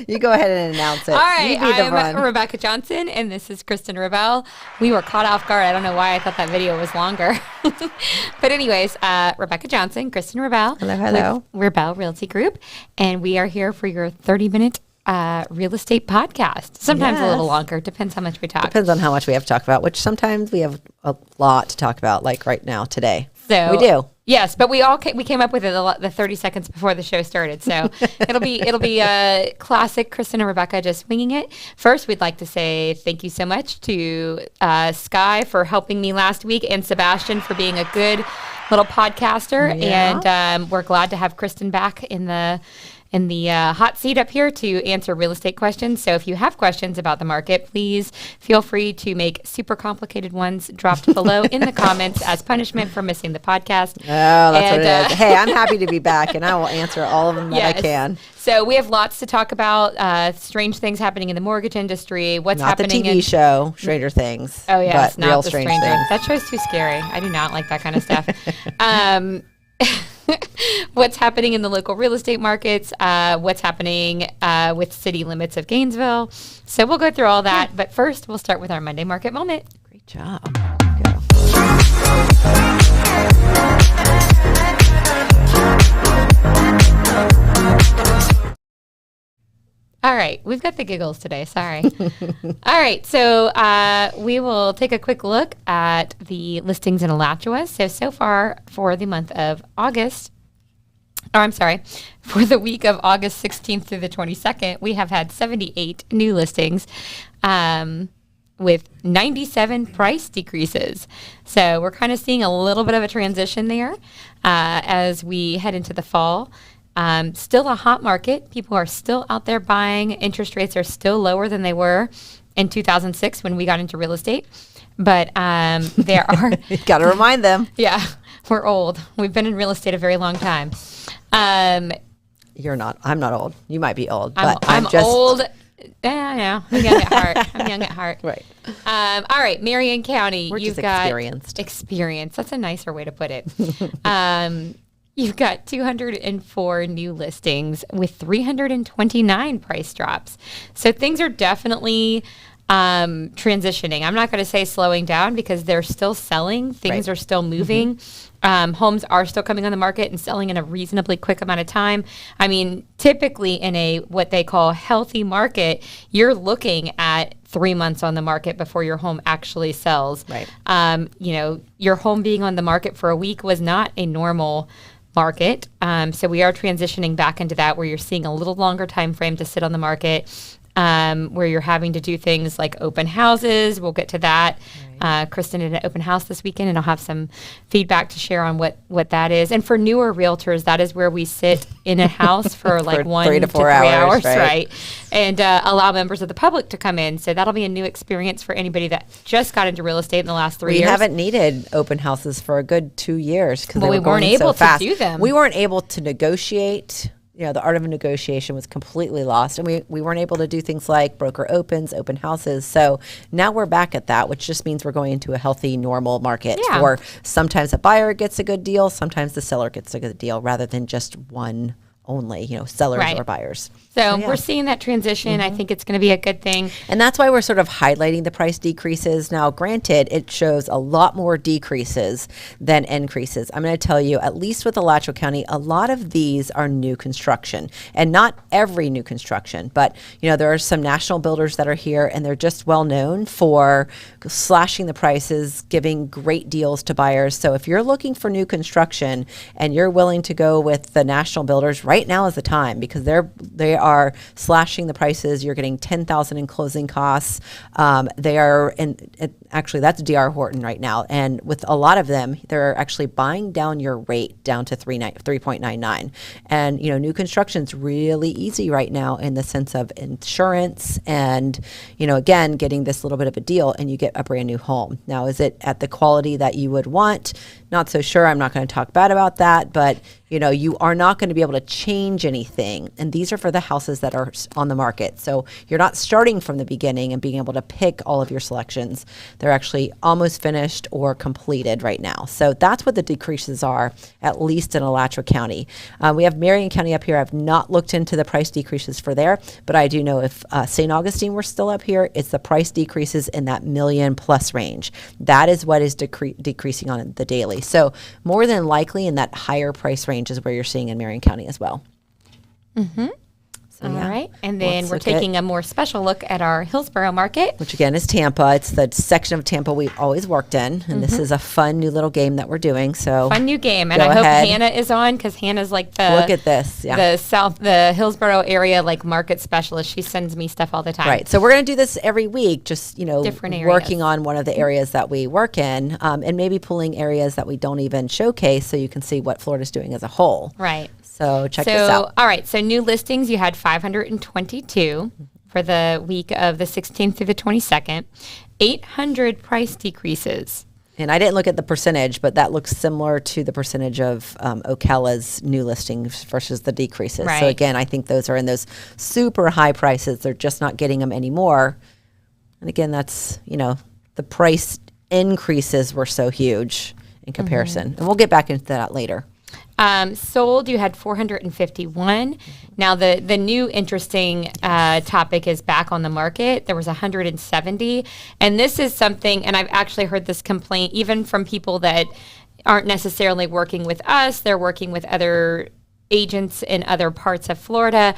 You go ahead and announce it. All right, You be the I'm one. Rebecca Johnson, and this is Kristen Rabell. We were caught off guard. I don't know why I thought that video was longer. But anyways, Rebecca Johnson, Kristen Rabell. Hello. With Rabell Realty Group, and we are here for your 30-minute real estate podcast. Sometimes a little longer. Depends how much we talk. Depends on how much we have to talk about, which sometimes we have a lot to talk about, like right now, today. So we do. Yes, but we came up with it the 30 seconds before the show started. So it'll be a classic Kristen and Rebecca just winging it. First, we'd like to say thank you so much to Sky for helping me last week and Sebastian for being a good little podcaster. Yeah. And we're glad to have Kristen back in the hot seat up here to answer real estate questions. So if you have questions about the market, please feel free to make super complicated ones dropped below in the comments as punishment for missing the podcast. Oh, that's what it is. Hey, I'm happy to be back, and I will answer all of them that I can. So we have lots to talk about. Strange things happening in the mortgage industry. What's happening in the TV show, Stranger Things. Oh, yeah. But real strange things. That show's too scary. I do not like that kind of stuff. What's happening in the local real estate markets, what's happening with city limits of Gainesville. So we'll go through all that. But first, we'll start with our Monday Market Moment. Great job. All right, we've got the giggles today. Sorry. All right, so we will take a quick look at the listings in Alachua. So far for the month of August, for the week of August 16th through the 22nd, we have had 78 new listings with 97 price decreases. So we're kind of seeing a little bit of a transition there as we head into the fall. Still a hot market. People are still out there buying. Interest rates are still lower than they were in 2006 when we got into real estate. But there are... You got to remind them. Yeah, we're old. We've been in real estate a very long time. You're not. I'm not old. You might be old. I'm just old. Yeah, I know. I'm young at heart. Right. All right, Marion County. We're just experienced. Experience. That's a nicer way to put it. You've got 204 new listings with 329 price drops. So things are definitely transitioning. I'm not going to say slowing down because they're still selling. Things are still moving. Mm-hmm. Homes are still coming on the market and selling in a reasonably quick amount of time. I mean, typically in a what they call healthy market, you're looking at 3 months on the market before your home actually sells. Right. Your home being on the market for a week was not a normal market. So we are transitioning back into that where you're seeing a little longer time frame to sit on the market, where you're having to do things like open houses. We'll get to that. Right. Kristen did an open house this weekend, and I'll have some feedback to share on what that is. And for newer realtors, that is where we sit in a house for like 1 to 3 hours, right? And allow members of the public to come in. So that'll be a new experience for anybody that just got into real estate in the last 3 years. We haven't needed open houses for a good 2 years because we weren't able to do them. We weren't able to negotiate. The art of negotiation was completely lost, and we weren't able to do things like broker opens, open houses. So now we're back at that, which just means we're going into a healthy, normal market where sometimes a buyer gets a good deal, sometimes the seller gets a good deal, rather than just one only, sellers or buyers. So we're seeing that transition. I think it's going to be a good thing. And that's why we're sort of highlighting the price decreases. Now, granted, it shows a lot more decreases than increases. I'm going to tell you, at least with Alachua County, a lot of these are new construction. And not every new construction, but, there are some national builders that are here, and they're just well known for slashing the prices, giving great deals to buyers. So if you're looking for new construction and you're willing to go with the national builders, right now is the time, because they are slashing the prices. You're getting $10,000 in closing costs. They are actually that's D.R. Horton right now, and with a lot of them, they're actually buying down your rate down to 3.99. And new construction's really easy right now in the sense of insurance, and again getting this little bit of a deal, and you get a brand new home. Now, is it at the quality that you would want? not so sure. I'm not going to talk bad about that, but you are not going to be able to change anything. And these are for the houses that are on the market. So you're not starting from the beginning and being able to pick all of your selections. They're actually almost finished or completed right now. So that's what the decreases are, at least in Alachua County. We have Marion County up here. I've not looked into the price decreases for there, but I do know if St. Augustine were still up here, it's the price decreases in that $1 million+ range. That is what is decreasing on the daily. So more than likely in that higher price range is where you're seeing in Marion County as well. Mm-hmm. So, all right. And then we're taking a more special look at our Hillsborough market. Which again is Tampa. It's the section of Tampa we've always worked in. And this is a fun new little game that we're doing. So fun new game. And I hope Hannah is on, because Hannah's like look at this. Yeah. the Hillsborough area like market specialist. She sends me stuff all the time. Right. So we're going to do this every week, just, different areas, working on one of the areas that we work in, and maybe pulling areas that we don't even showcase so you can see what Florida's doing as a whole. Right. So check this out. All right. So new listings, you had 522 for the week of the 16th through the 22nd, 800 price decreases. And I didn't look at the percentage, but that looks similar to the percentage of Ocala's new listings versus the decreases. Right. So again, I think those are in those super high prices. They're just not getting them anymore. And again, that's, the price increases were so huge in comparison. And we'll get back into that later. Sold, you had 451. Now, the new interesting topic is back on the market. There was 170. And this is something, and I've actually heard this complaint even from people that aren't necessarily working with us. They're working with other agents in other parts of Florida,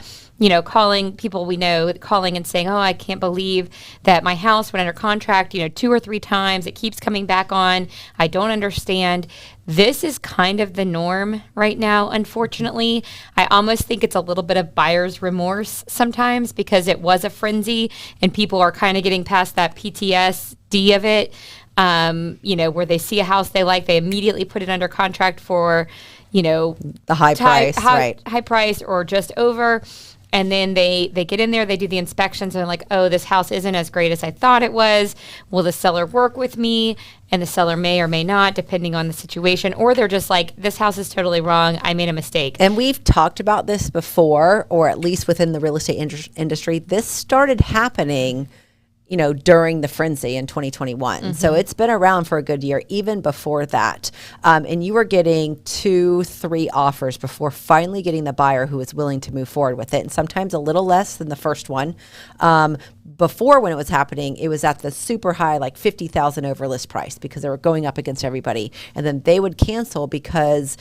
calling people we know, calling and saying, oh, I can't believe that my house went under contract, 2 or 3 times. It keeps coming back on. I don't understand. This is kind of the norm right now, unfortunately. I almost think it's a little bit of buyer's remorse sometimes, because it was a frenzy and people are kind of getting past that PTSD of it, where they see a house they like, they immediately put it under contract for, the high price, right? High price or just over. And then they get in there, they do the inspections, and they're like, oh, this house isn't as great as I thought it was. Will the seller work with me? And the seller may or may not, depending on the situation. Or they're just like, this house is totally wrong. I made a mistake. And we've talked about this before, or at least within the real estate industry. This started happening during the frenzy in 2021. So it's been around for a good year, even before that. And you were getting 2-3 offers before finally getting the buyer who was willing to move forward with it. And sometimes a little less than the first one. Before, when it was happening, it was at the super high, like 50,000 over list price, because they were going up against everybody. And then they would cancel because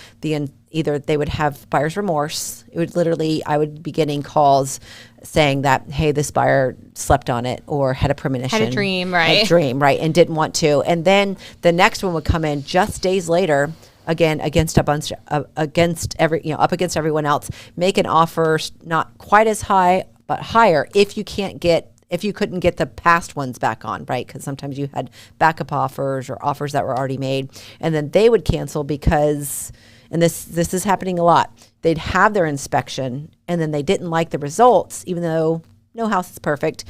either they would have buyer's remorse. It would literally, I would be getting calls saying that, hey, this buyer slept on it or had a premonition. Had a dream, right? And didn't want to. And then the next one would come in just days later, again, against a bunch, up against everyone else, make an offer not quite as high, but higher if you couldn't get the past ones back on, right? Because sometimes you had backup offers or offers that were already made. And then they would cancel because, and this is happening a lot, they'd have their inspection and then they didn't like the results, even though no house is perfect.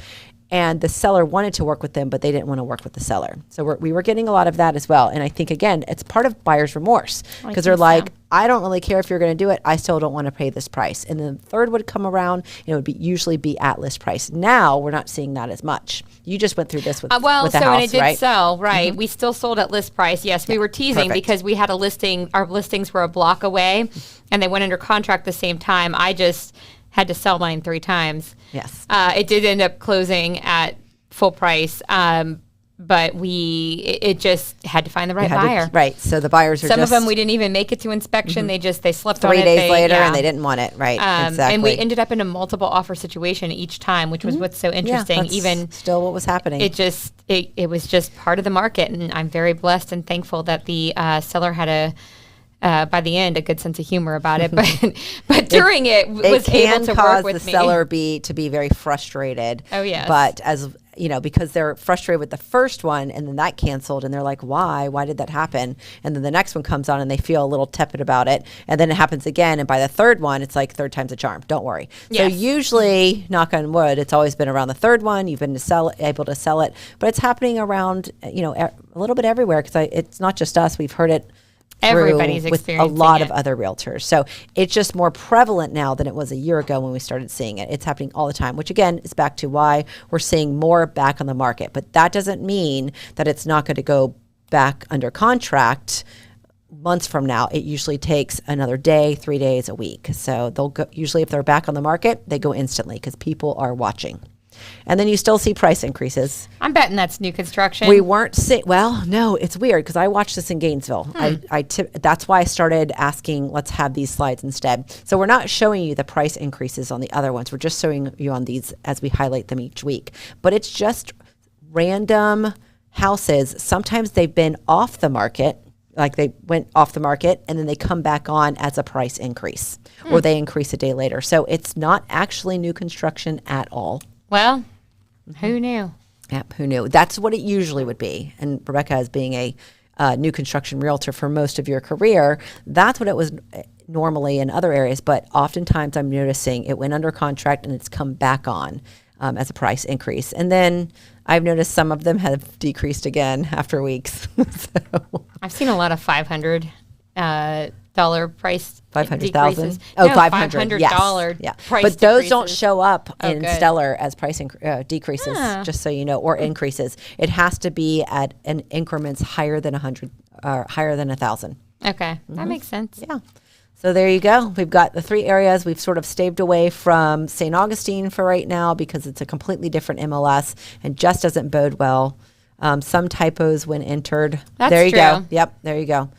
And the seller wanted to work with them, but they didn't want to work with the seller. So we were getting a lot of that as well. And I think, again, it's part of buyer's remorse, because they're like, I don't really care if you're going to do it. I still don't want to pay this price. And then the third would come around, and it would usually be at list price. Now we're not seeing that as much. You just went through this with the house, and it did right? sell, right? Mm-hmm. We still sold at list price. Yes, we were teasing because we had a listing. Our listings were a block away, and they went under contract the same time. I just had to sell mine 3 times. Yes. It did end up closing at full price, but it just had to find the right buyer. Right. So the buyers are some of them we didn't even make it to inspection. Mm-hmm. They slept on it 3 days later, and they didn't want it. Right. Exactly. And we ended up in a multiple offer situation each time, which was what's so interesting. That's even still what was happening. It was just part of the market, and I'm very blessed and thankful that the seller had by the end, a good sense of humor about it, but during it was able to work with me. The seller to be very frustrated. Oh yes. But as because they're frustrated with the first one, and then that canceled, and they're like, why did that happen? And then the next one comes on, and they feel a little tepid about it, and then it happens again, and by the third one, it's like third time's a charm. Don't worry. Yes. So usually, knock on wood, it's always been around the third one. You've been able to sell it, but it's happening around a little bit everywhere, because it's not just us. We've heard it Everybody's with a experiencing lot it. of other realtors. So it's just more prevalent now than it was a year ago when we started seeing it. It's happening all the time, which again is back to why we're seeing more back on the market. But that doesn't mean that it's not going to go back under contract months from now. It usually takes another day, 3 days, a week. So they'll go, usually if they're back on the market, they go instantly because people are watching. And then you still see price increases. I'm betting that's new construction. We weren't well, no, it's weird because I watched this in Gainesville. That's why I started asking, let's have these slides instead. So we're not showing you the price increases on the other ones. We're just showing you on these as we highlight them each week. But it's just random houses. Sometimes they've been off the market, like they went off the market and then they come back on as a price increase or they increase a day later. So it's not actually new construction at all. Well, who knew? Yep, who knew? That's what it usually would be. And Rebecca, as being a new construction realtor for most of your career, that's what it was normally in other areas. But oftentimes I'm noticing it went under contract and it's come back on as a price increase. And then I've noticed some of them have decreased again after weeks. So. I've seen a lot of $500 price 500,000. decreases. Oh, no, 500. Yes. Yeah. Price but those don't decreases. show up in good. Stellar as price decreases, just so you know, or increases. It has to be at an increments higher than 100 or higher than 1,000. Okay, that makes sense. Yeah. So there you go. We've got the 3 areas. We've sort of staved away from St. Augustine for right now because it's a completely different MLS and just doesn't bode well. Some typos when entered. That's there you true. go. Yep, there you go.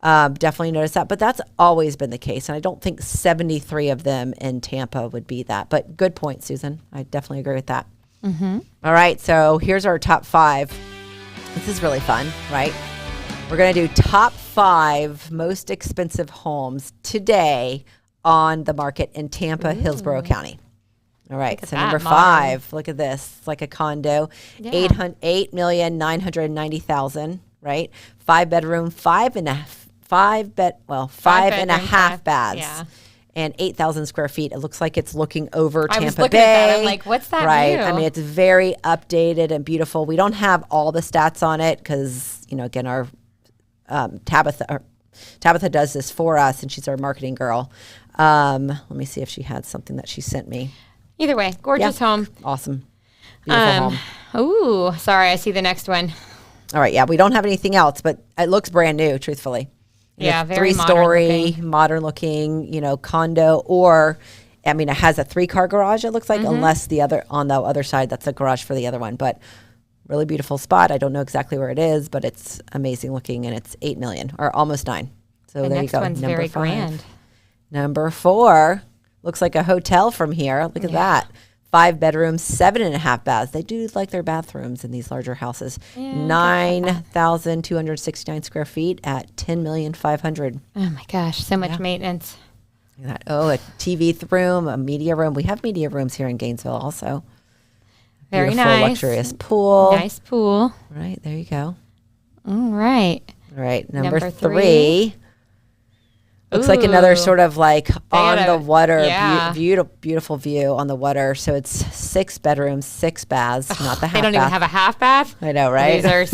Definitely notice that. But that's always been the case. And I don't think 73 of them in Tampa would be that. But good point, Susan. I definitely agree with that. Mm-hmm. All right. So here's our top 5. This is really fun, right? We're going to do top 5 most expensive homes today on the market in Tampa, Hillsborough County. All right. So number 5, look at this. It's like a condo, Yeah. $8,990,000, right? 5-bedroom, 5 and a half baths. Yeah. And 8,000 square feet. It looks like it's looking over Tampa was looking Bay. at that. I'm like, what's that right? view? I mean, it's very updated and beautiful. We don't have all the stats on it because, again, our Tabitha does this for us, and she's our marketing girl. Let me see if she had something that she sent me. Either way, gorgeous home. Awesome. Beautiful home. Ooh, sorry, I see the next one. All right, yeah, we don't have anything else, but it looks brand new, truthfully. Yeah, very 3-story, modern looking, condo, or it has a 3-car garage, it looks like, unless on the other side, that's a garage for the other one. But really beautiful spot. I don't know exactly where it is, but it's amazing looking, and it's $8 million or almost $9 million. So The there you next go. one's Number very 5. grand. Number 4 looks like a hotel from here. Look at that. 5 bedrooms, 7.5 baths. They do like their bathrooms in these larger houses. 9,269 square feet at $10,500,000. Oh my gosh, so much maintenance. Look at that. Oh, a TV room, a media room. We have media rooms here in Gainesville also. Very Beautiful, nice. luxurious pool. Nice pool. Right, there you go. All right. All right, number 3. 3. Looks like another Ooh. sort of like on the water, yeah. beautiful view on the water. So it's 6 bedrooms, 6 baths, not the half bath. They don't even have a half bath? I know, right? Losers.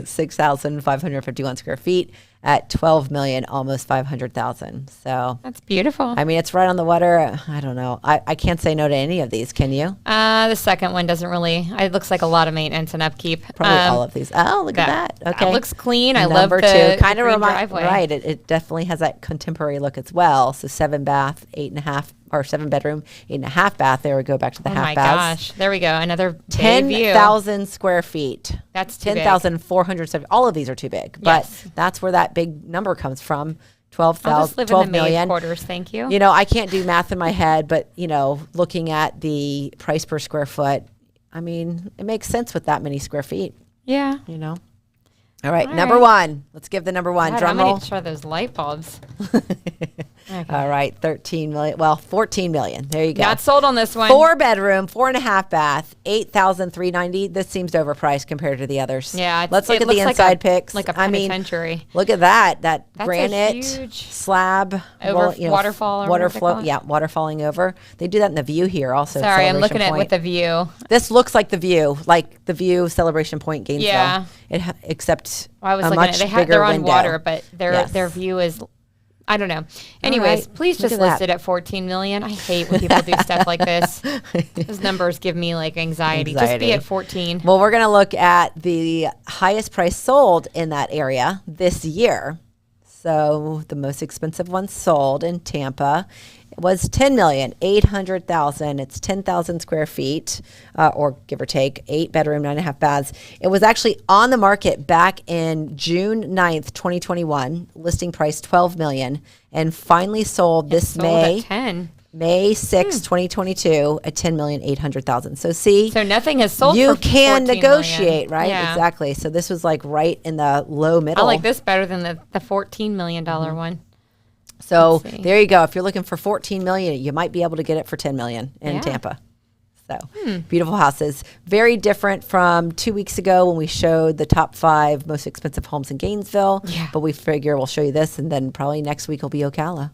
6,551 square feet at $12 million, almost $500,000. So That's beautiful. it's right on the water. I don't know. I can't say no to any of these. Can you? The second one doesn't really. It looks like a lot of maintenance and upkeep. Probably all of these. Oh, look at that. Okay. That looks clean. I love Number the 2. Kind of green remind, driveway. right. It definitely has that contemporary look as well. So 7 bath, 8.5, or 7 bedroom, 8.5 bath. There we go, back to the Oh half my baths. gosh. There we go. Another big view. 10,000 square feet. That's too big. 10,470. All of these are too big, but Yes. that's where that big number comes from. I'll just 12,000, live 12 in the maid million. quarters. Thank you. I can't do math in my head, but looking at the price per square foot, it makes sense with that many square feet. Yeah. All right, All number right. 1. Let's give the number 1 God, drum I'm gonna roll. need to try those light bulbs. Okay. All right, 13 million. Well, 14 million. There you go. Not sold on this one. 4-bedroom, 4.5 bath, 8,390. This seems overpriced compared to the others. Yeah, let's look at the inside pics. Like a penitentiary. Look at that. That's granite a huge slab, waterfall. waterfalling over. They do that in the View here also. Sorry, I'm looking at it with the View. This looks like the View Celebration Point, Gainesville. Yeah, except I was a looking much at it. bigger They're on window. water, but their view is. I don't know. Anyways, please just list it at 14 million. I hate when people do stuff like this. Those numbers give me like anxiety. Just be at 14. Well, we're going to look at the highest price sold in that area this year. So the most expensive one sold in Tampa was $10,800,000. It's 10,000 square feet, or give or take, 8-bedroom, 9.5 baths. It was actually on the market back in June 9th, 2021. Listing price $12 million, and finally sold this May. At 10. May 6, 2022 at $10,800,000. So see, so nothing has sold. You for can 14 negotiate, million. right? Yeah. Exactly. So this was like right in the low middle. I like this better than the $14 million one. So there you go. If you're looking for 14 million, you might be able to get it for 10 million in Tampa. So beautiful houses. Very different from 2 weeks ago when we showed the top 5 most expensive homes in Gainesville. Yeah. But we figure we'll show you this, and then probably next week will be Ocala.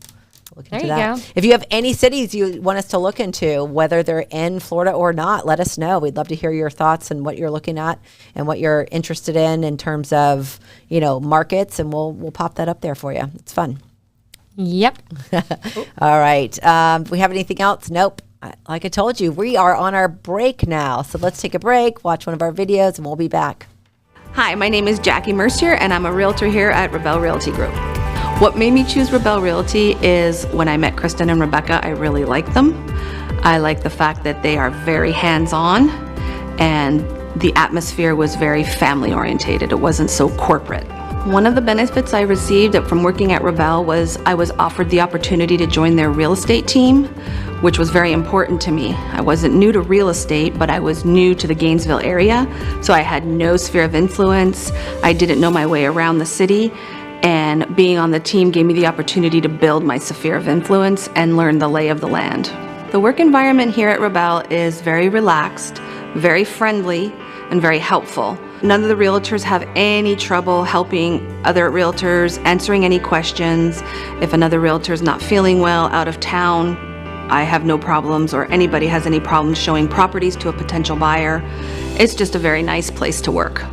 Look into There you that. go. If you have any cities you want us to look into, whether they're in Florida or not, let us know. We'd love to hear your thoughts and what you're looking at and what you're interested in terms of, markets, and we'll pop that up there for you. It's fun. Yep. All right. We have anything else? Nope. Like I told you, we are on our break now. So let's take a break, watch one of our videos, and we'll be back. Hi, my name is Jackie Mercier, and I'm a realtor here at Rabell Realty Group. What made me choose Rabell Realty is when I met Kristen and Rebecca, I really liked them. I like the fact that they are very hands-on, and the atmosphere was very family-orientated. It wasn't so corporate. One of the benefits I received from working at Rabell was I was offered the opportunity to join their real estate team, which was very important to me. I wasn't new to real estate, but I was new to the Gainesville area, so I had no sphere of influence. I didn't know my way around the city, and being on the team gave me the opportunity to build my sphere of influence and learn the lay of the land. The work environment here at Rabell is very relaxed, very friendly, and very helpful. None of the realtors have any trouble helping other realtors, answering any questions. If another realtor is not feeling well, out of town, I have no problems, or anybody has any problems showing properties to a potential buyer. It's just a very nice place to work.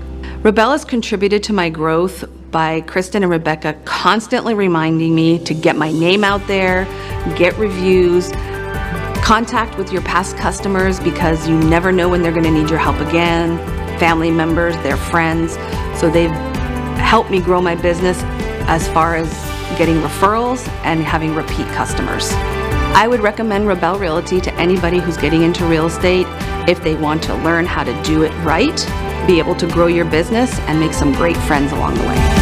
Rabell has contributed to my growth by Kristen and Rebecca constantly reminding me to get my name out there, get reviews, contact with your past customers, because you never know when they're going to need your help again, family members, their friends. So they've helped me grow my business as far as getting referrals and having repeat customers. I would recommend Rabell Realty to anybody who's getting into real estate if they want to learn how to do it right, be able to grow your business, and make some great friends along the way.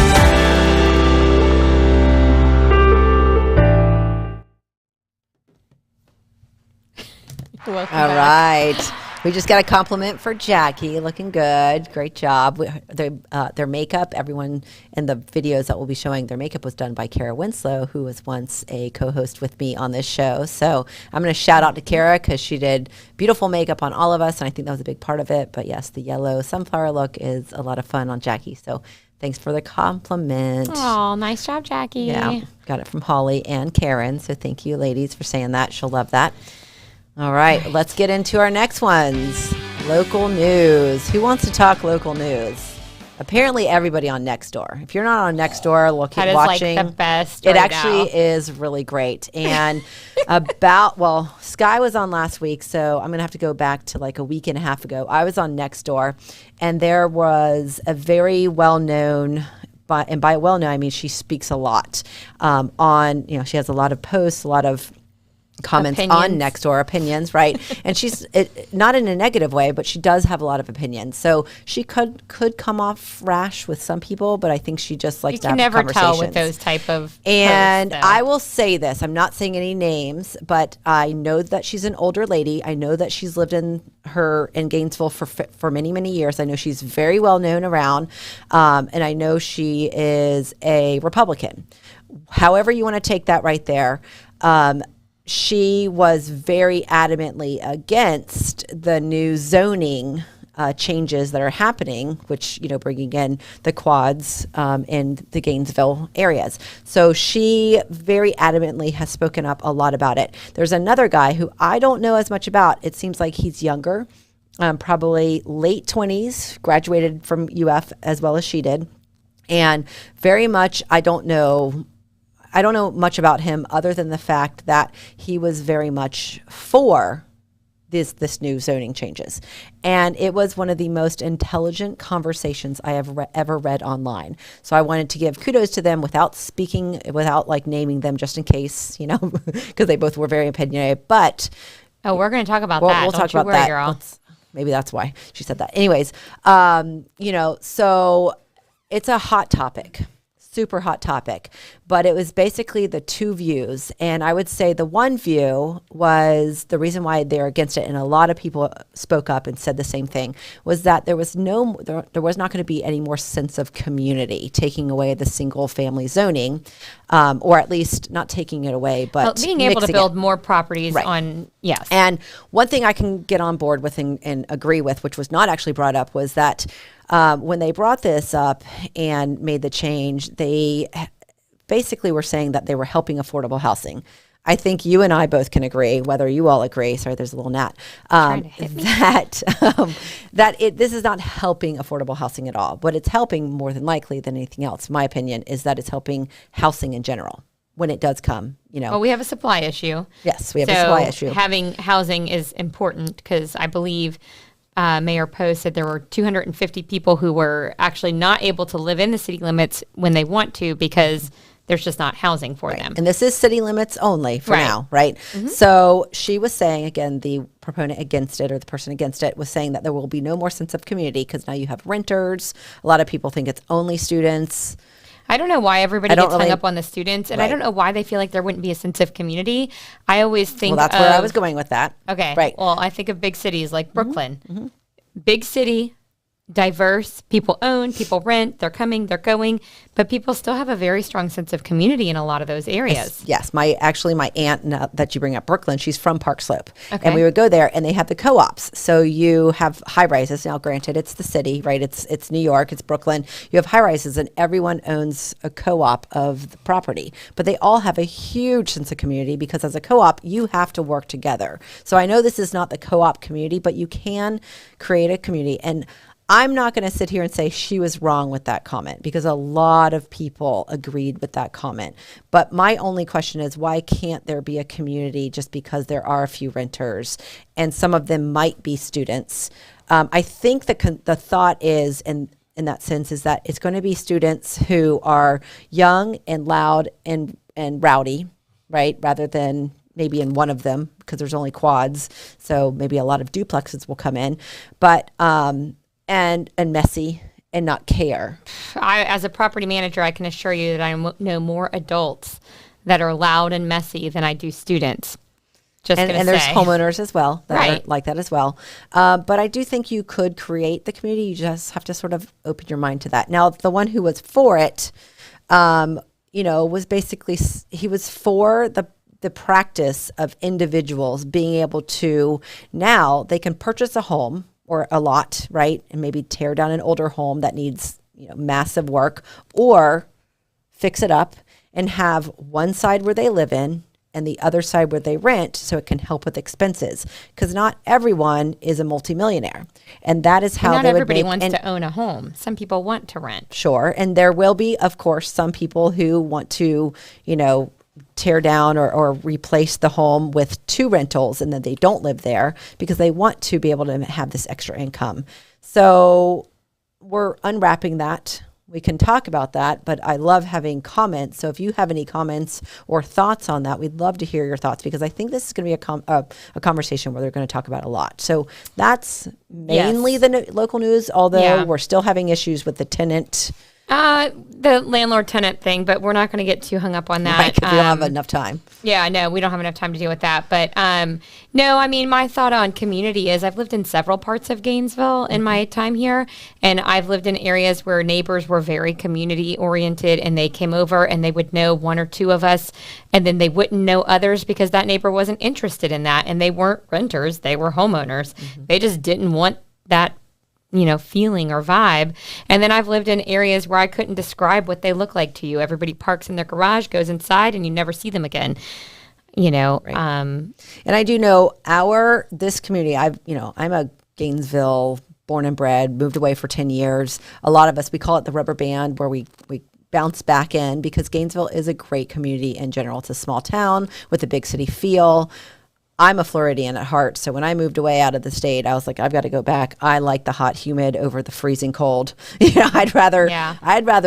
Welcome All back. right. We just got a compliment for Jackie. Looking good. Great job. Their makeup, everyone in the videos that we'll be showing, their makeup was done by Kara Winslow, who was once a co-host with me on this show. So I'm going to shout out to Kara because she did beautiful makeup on all of us, and I think that was a big part of it. But yes, the yellow sunflower look is a lot of fun on Jackie. So thanks for the compliment. Oh, nice job, Jackie. Yeah, got it from Holly and Karen. So thank you, ladies, for saying that. She'll love that. All right, let's get into our next ones. Local news. Who wants to talk local news? Apparently everybody on Nextdoor. If you're not on Nextdoor, That is watching, like the best. it right actually now. is really great. And Sky was on last week, so I'm going to have to go back to like a week and a half ago. I was on Nextdoor, and there was a very well-known, and by well-known, I mean she speaks a lot she has a lot of posts, a lot of comments on Opinions. next door, opinions, right? And she's not in a negative way, but she does have a lot of opinions. So she could come off rash with some people, but I think she just likes You to can have never tell with conversations. those type of And posts, though. I will say this, I'm not saying any names, but I know that she's an older lady. I know that she's lived in Gainesville for many, many years. I know she's very well known around. And I know she is a Republican. However you want to take that right there. She was very adamantly against the new zoning changes that are happening, which, bringing in the quads in the Gainesville areas. So she very adamantly has spoken up a lot about it. There's another guy who I don't know as much about. It seems like he's younger, probably late 20s, graduated from UF as well as she did. And very much, I don't know much about him other than the fact that he was very much for this new zoning changes. And it was one of the most intelligent conversations I have ever read online. So I wanted to give kudos to them without naming them, just in case, because they both were very opinionated. But we're going to talk about that. We'll Don't talk you about worry, that. girl. Maybe that's why she said that. Anyways, so it's a hot topic. Super hot topic, but it was basically the two views. And I would say the one view was the reason why they're against it. And a lot of people spoke up and said the same thing, was that there was not going to be any more sense of community taking away the single family zoning, or at least not taking it away, but being able to build more properties Right. on, yes. And one thing I can get on board with and agree with, which was not actually brought up, was that when they brought this up and made the change, they basically were saying that they were helping affordable housing. I think you and I both can agree, whether you all agree, sorry, there's a little gnat, this is not helping affordable housing at all. What it's helping more than likely than anything else, my opinion, is that it's helping housing in general when it does come, Well, we have a supply issue. Yes, we have a supply issue. Having housing is important because I believe Mayor Poe said there were 250 people who were actually not able to live in the city limits when they want to because there's just not housing for them. And this is city limits only for Right. now, right? Mm-hmm. So she was saying, again, the proponent against it, or the person against it, was saying that there will be no more sense of community because now you have renters. A lot of people think it's only students. I don't know why everybody don't gets hung really- up on the students, and I Right. don't know why they feel like there wouldn't be a sense of community. I always think Well, that's where I was going with that. Okay. Right. Well, I think of big cities like Brooklyn. Big city, diverse, people own, people rent, they're coming, they're going, but people still have a very strong sense of community in a lot of those areas. Yes, my aunt, now that you bring up Brooklyn, she's from Park Slope, Okay. and we would go there, and they have the co-ops. So you have high rises. Now, granted, it's the city, right? It's New York, it's Brooklyn. You have high rises, and everyone owns a co-op of the property, but they all have a huge sense of community because as a co-op, you have to work together. So I know this is not the co-op community, but you can create a community. And I'm not going to sit here and say she was wrong with that comment because a lot of people agreed with that comment. But my only question is, why can't there be a community just because there are a few renters and some of them might be students? I think the thought is, in that sense, is that it's going to be students who are young and loud and rowdy, right? Rather than maybe in one of them because there's only quads. So maybe a lot of duplexes will come in. But and messy and not care. As a property manager, I can assure you that I know more adults that are loud and messy than I do students. And there's homeowners as well that Right. are like that as well. But I do think you could create the community. You just have to sort of open your mind to that. Now, the one who was for it, was basically, he was for the practice of individuals being able to, now they can purchase a home or a lot, right? And maybe tear down an older home that needs, massive work, or fix it up and have one side where they live in and the other side where they rent, so it can help with expenses. Because not everyone is a multimillionaire. And that is how not they would everybody make, wants to own a home. Some people want to rent. Sure. And there will be, of course, some people who want to, tear down or replace the home with two rentals and then they don't live there because they want to be able to have this extra income. So we're unwrapping that we can talk about that, but I love having comments. So if you have any comments or thoughts on that, we'd love to hear your thoughts, because I think this is going to be a conversation where they're going to talk about a lot. So that's mainly the local news, although we're still having issues with the tenant. The landlord-tenant thing, but we're not going to get too hung up on that. Right, 'cause we don't have enough time. Yeah, no, we don't have enough time to deal with that. But no, I mean, my thought on community is I've lived in several parts of Gainesville in my time here, and I've lived in areas where neighbors were very community-oriented, and they came over and they would know one or two of us, and then they wouldn't know others because that neighbor wasn't interested in that, and they weren't renters, they were homeowners. They just didn't want that feeling or vibe. And then I've lived in areas where I couldn't describe what they look like to you. Everybody parks in their garage, goes inside, and you never see them again. Right. And I do know this community, I'm a Gainesville born and bred, moved away for 10 years. A lot of us, we call it the rubber band, where we bounce back in, because Gainesville is a great community in general. It's a small town with a big city feel. I'm a Floridian at heart, so when I moved away out of the state, I was like, I've got to go back. I like the hot, humid over the freezing cold. I'd rather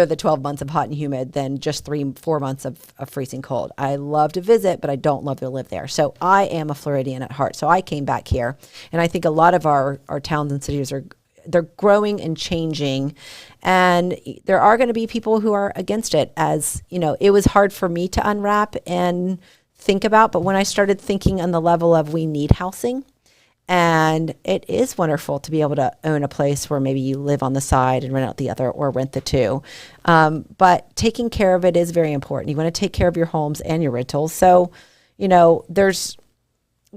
the 12 months of hot and humid than just 3-4 months of freezing cold. I love to visit, but I don't love to live there. So I am a Floridian at heart. So I came back here, and I think a lot of our towns and cities they're growing and changing, and there are going to be people who are against it. As it was hard for me to unwrap and think about, but when I started thinking on the level of we need housing, and it is wonderful to be able to own a place where maybe you live on the side and rent out the other, or rent the two. But taking care of it is very important. You want to take care of your homes and your rentals. So, there's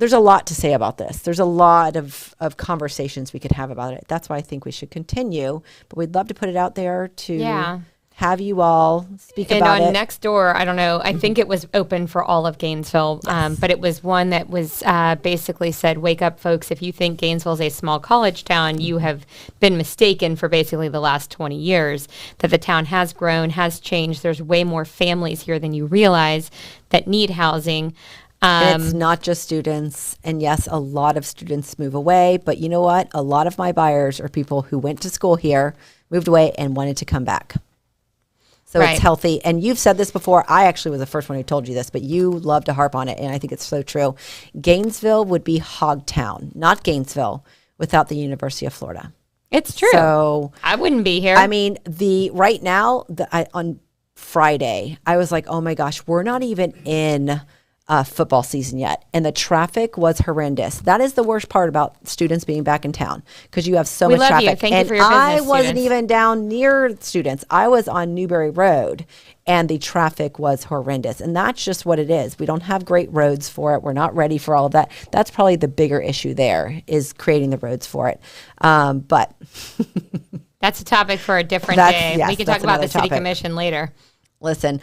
a lot to say about this. There's a lot of conversations we could have about it. That's why I think we should continue, but we'd love to put it out there to have you all speak about it. And on Nextdoor, I don't know, I think it was open for all of Gainesville, but it was one that was basically said, wake up, folks. If you think Gainesville is a small college town, you have been mistaken for basically the last 20 years, that the town has grown, has changed. There's way more families here than you realize that need housing. And it's not just students. And yes, a lot of students move away, but you know what? A lot of my buyers are people who went to school here, moved away, and wanted to come back. So It's healthy. And you've said this before. I actually was the first one who told you this, but you love to harp on it, and I think it's so true. Gainesville would be Hogtown, not Gainesville, without the University of Florida. It's true. So I wouldn't be here. I mean, right now, on Friday, I was like, oh my gosh, we're not even in football season yet, and the traffic was horrendous. That is the worst part about students being back in town, because you have so much traffic. You. Thank you for your business, I wasn't students. even down near students. I was on Newberry Road, and the traffic was horrendous. And that's just what it is. We don't have great roads for it. We're not ready for all of that. That's probably the bigger issue there, is creating the roads for it. But that's a topic for a different day. Yes, we can talk about the city topic. commission later. Listen,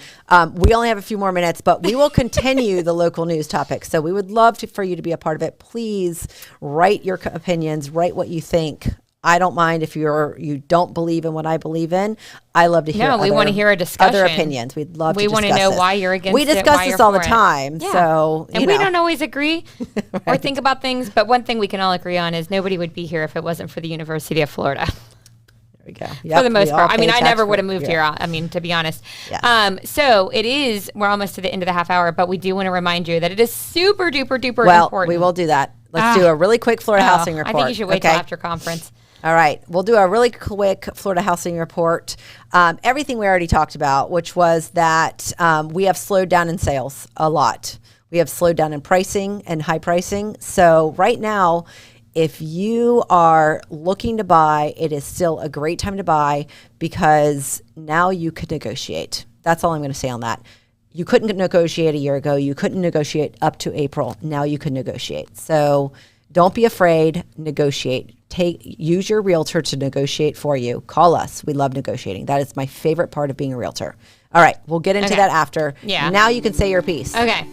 we only have a few more minutes, but we will continue the local news topics. So we would love for you to be a part of it. Please write your opinions, write what you think. I don't mind if you don't believe in what I believe in. I love to hear. No, we want to hear a discussion. Other opinions. We'd love to discuss. We want to know why you're against it. We discuss this all the time. Yeah. So, and we don't always agree or think about things, but one thing we can all agree on is nobody would be here if it wasn't for the University of Florida. Yep, for the most part. I mean, I never would have moved here. I mean, to be honest. Yes. So we're almost to the end of the half hour, but we do want to remind you that it is super duper duper important. Well, we will do that. Let's do a really quick Florida housing report. I think you should wait till after conference. All right. We'll do a really quick Florida housing report. Everything we already talked about, which was that we have slowed down in sales a lot. We have slowed down in pricing and high pricing. So right now, if you are looking to buy, it is still a great time to buy, because now you could negotiate. That's all I'm going to say on that. You couldn't negotiate a year ago. You couldn't negotiate up to April. Now you can negotiate. So don't be afraid. Negotiate. Use your realtor to negotiate for you. Call us. We love negotiating. That is my favorite part of being a realtor. All right. We'll get into that after. Yeah. Now you can say your piece. Okay.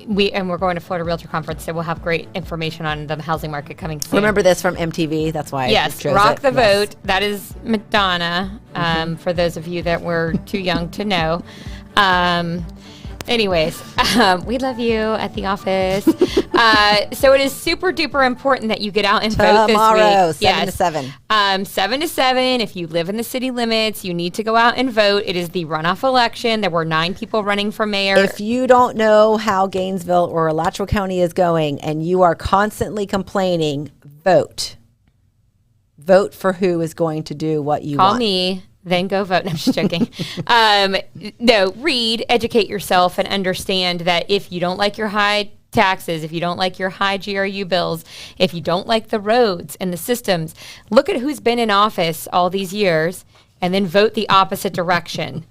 We're going to Florida Realtor Conference, so we'll have great information on the housing market coming soon. Remember this from MTV? That's why I chose Rock it. the Vote. That is Madonna, for those of you that were too young to know. Anyways, we love you at the office. So it is super duper important that you get out and vote this Tomorrow, week. 7 to 7. 7 to 7. If you live in the city limits, you need to go out and vote. It is the runoff election. There were 9 people running for mayor. If you don't know how Gainesville or Alachua County is going and you are constantly complaining, vote. Vote for who is going to do what you want. Call me. Then go vote. No, I'm just joking. No, read, educate yourself, and understand that if you don't like your high taxes, if you don't like your high GRU bills, if you don't like the roads and the systems, look at who's been in office all these years and then vote the opposite direction.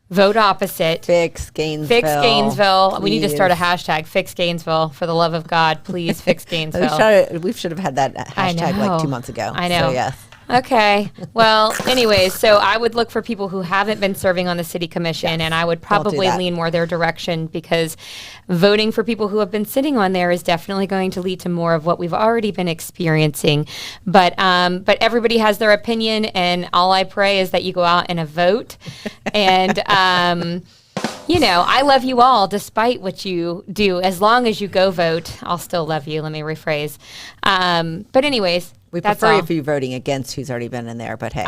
Vote opposite. Fix Gainesville. Fix Gainesville. Please. We need to start a hashtag, Fix Gainesville. For the love of God, please fix Gainesville. We should have had that hashtag like 2 months ago. I know. So, yes. Okay. Well, anyways, so I would look for people who haven't been serving on the city commission, and I would probably lean more their direction, because voting for people who have been sitting on there is definitely going to lead to more of what we've already been experiencing. But everybody has their opinion, and all I pray is that you go out and vote. And you know, I love you all despite what you do. As long as you go vote, I'll still love you. Let me rephrase. But anyways, we that's prefer all. if you're voting against who's already been in there, but hey.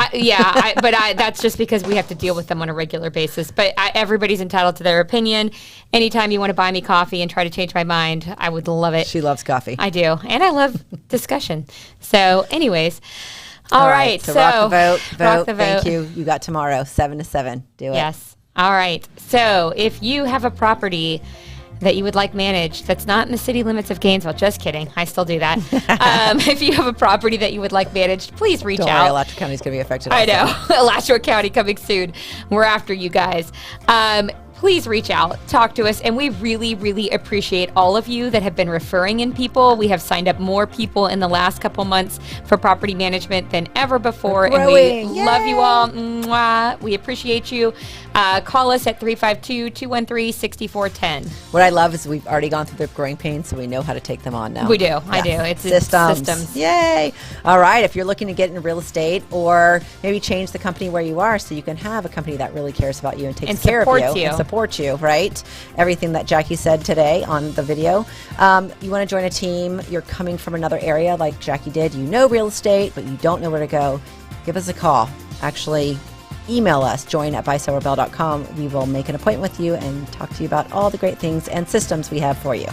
That's just because we have to deal with them on a regular basis. But everybody's entitled to their opinion. Anytime you want to buy me coffee and try to change my mind, I would love it. She loves coffee. I do. And I love discussion. So anyways, all right. So rock the vote. Rock the vote. Thank you. You got tomorrow, 7 to 7. Do it. Yes. All right. So if you have a property that you would like managed that's not in the city limits of Gainesville, just kidding, I still do that. If you have a property that you would like managed, please reach Don't out. worry, Alachua County is going to be affected I also. know. Alachua County coming soon. We're after you guys. Please reach out, talk to us, and we really, really appreciate all of you that have been referring in people. We have signed up more people in the last couple months for property management than ever before, and we love you all. Mwah. We appreciate you. Call us at 352-213-6410. What I love is we've already gone through the growing pains, so we know how to take them on now. We do. I do. It's systems. Yay. All right. If you're looking to get into real estate, or maybe change the company where you are so you can have a company that really cares about you and takes care of you and supports you, right? Everything that Jackie said today on the video. You want to join a team, you're coming from another area like Jackie did, you know real estate, but you don't know where to go, give us a call. Actually, email us, join@buysellrebell.com. We will make an appointment with you and talk to you about all the great things and systems we have for you.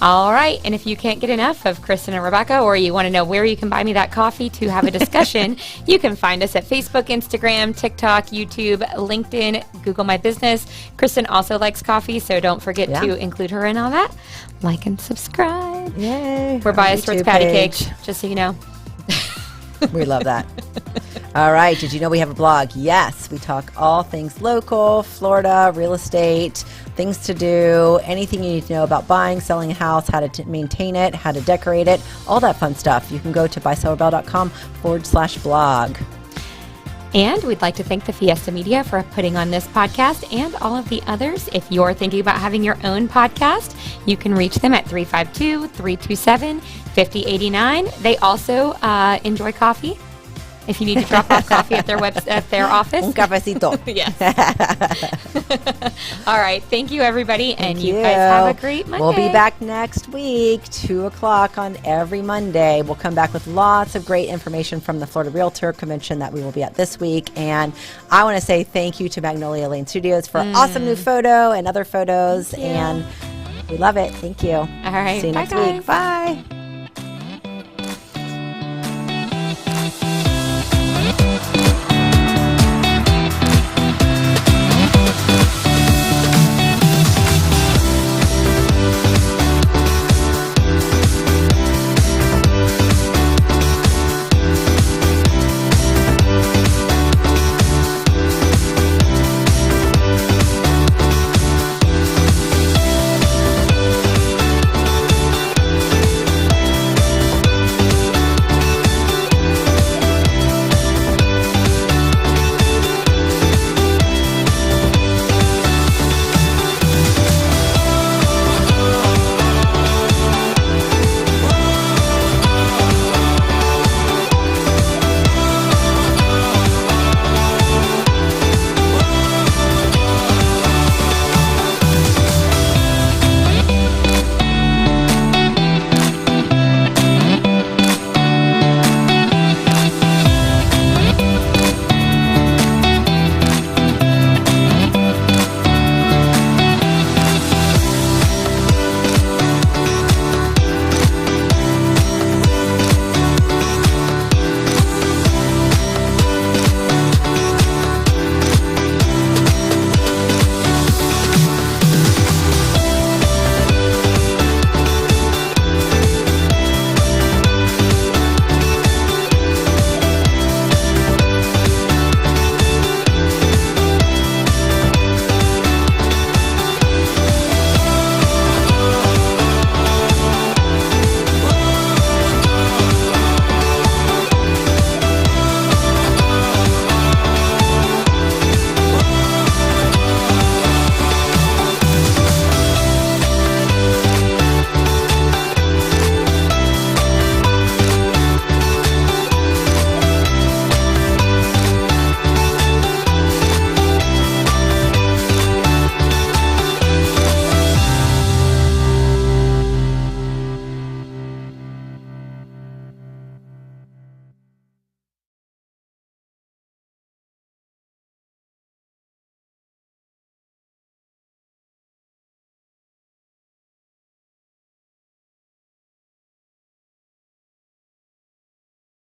All right. And if you can't get enough of Kristen and Rebecca, or you want to know where you can buy me that coffee to have a discussion, you can find us at Facebook, Instagram, TikTok, YouTube, LinkedIn, Google My Business. Kristen also likes coffee, so don't forget to include her in all that. Like and subscribe. Yay. We're biased towards patty cake, just so you know. We love that. All right. Did you know we have a blog? Yes. We talk all things local, Florida, real estate, things to do, anything you need to know about buying, selling a house, how to maintain it, how to decorate it, all that fun stuff. You can go to buysellrebell.com/blog. And we'd like to thank the Fiesta Media for putting on this podcast and all of the others. If you're thinking about having your own podcast, you can reach them at 352-327-5089. They also enjoy coffee. If you need to drop off coffee at their office. Un cafecito. Yes. All right. Thank you, everybody. And you guys have a great Monday. We'll be back next week, 2 o'clock on every Monday. We'll come back with lots of great information from the Florida Realtor Convention that we will be at this week. And I want to say thank you to Magnolia Lane Studios for awesome new photo and other photos. And we love it. Thank you. All right. See you next week. Bye.